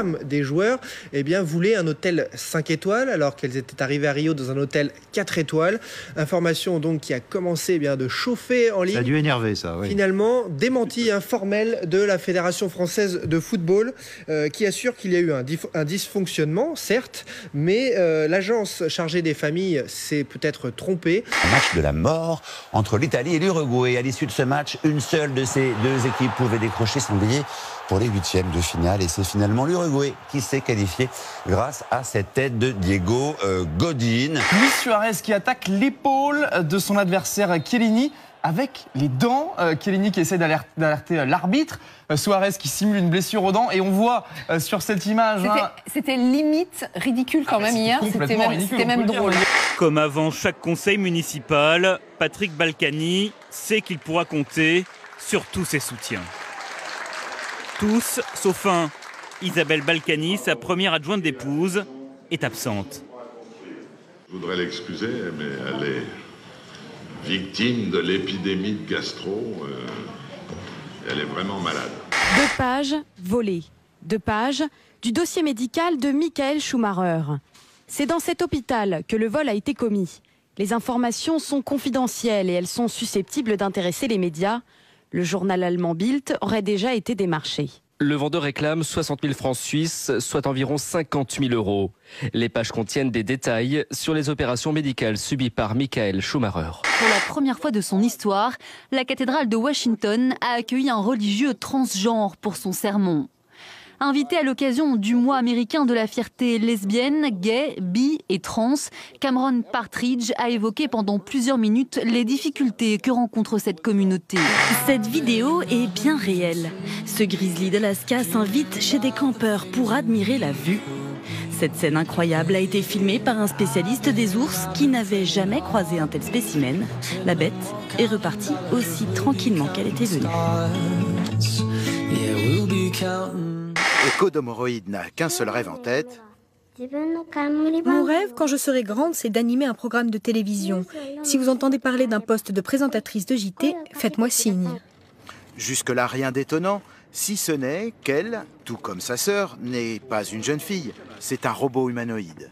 femmes des joueurs voulaient un hôtel 5 étoiles alors qu'elles étaient arrivées à Rio dans un hôtel 4 étoiles. Information donc qui a commencé de chauffer en ligne. Ça a dû énerver ça, oui. Finalement, démenti informel de la Fédération française de football qui assure qu'il y a eu un dysfonctionnement, certes, mais l'agence chargée des familles s'est peut-être trompée. Un match de la mort entre l'Italie et l'Uruguay. À l'issue de ce match, une seule de ces deux équipes pouvait décrocher son billet pour les huitièmes de finale. Et c'est finalement l'Uruguay qui s'est qualifié grâce à cette tête de Diego Godin. Luis Suarez qui attaque l'épaule de son adversaire Chiellini avec les dents. Chiellini qui essaie d'alerter l'arbitre. Suarez qui simule une blessure aux dents. Et on voit sur cette image... C'était limite ridicule quand même hier. C'était même drôle. Comme avant chaque conseil municipal, Patrick Balkany sait qu'il pourra compter sur tous ses soutiens. Tous, sauf un. Isabelle Balkany, sa première adjointe d'épouse, est absente. Je voudrais l'excuser, mais elle est victime de l'épidémie de gastro. Elle est vraiment malade. 2 pages volées. 2 pages du dossier médical de Michael Schumacher. C'est dans cet hôpital que le vol a été commis. Les informations sont confidentielles et elles sont susceptibles d'intéresser les médias. Le journal allemand Bild aurait déjà été démarché. Le vendeur réclame 60 000 francs suisses, soit environ 50 000 €. Les pages contiennent des détails sur les opérations médicales subies par Michael Schumacher. Pour la première fois de son histoire, la cathédrale de Washington a accueilli un religieux transgenre pour son sermon. Invité à l'occasion du mois américain de la fierté lesbienne, gay, bi et trans, Cameron Partridge a évoqué pendant plusieurs minutes les difficultés que rencontre cette communauté. Cette vidéo est bien réelle. Ce grizzly d'Alaska s'invite chez des campeurs pour admirer la vue. Cette scène incroyable a été filmée par un spécialiste des ours qui n'avait jamais croisé un tel spécimen. La bête est repartie aussi tranquillement qu'elle était venue. Et Codomoroïde n'a qu'un seul rêve en tête. Mon rêve, quand je serai grande, c'est d'animer un programme de télévision. Si vous entendez parler d'un poste de présentatrice de JT, faites-moi signe. Jusque-là, rien d'étonnant, si ce n'est qu'elle, tout comme sa sœur, n'est pas une jeune fille. C'est un robot humanoïde.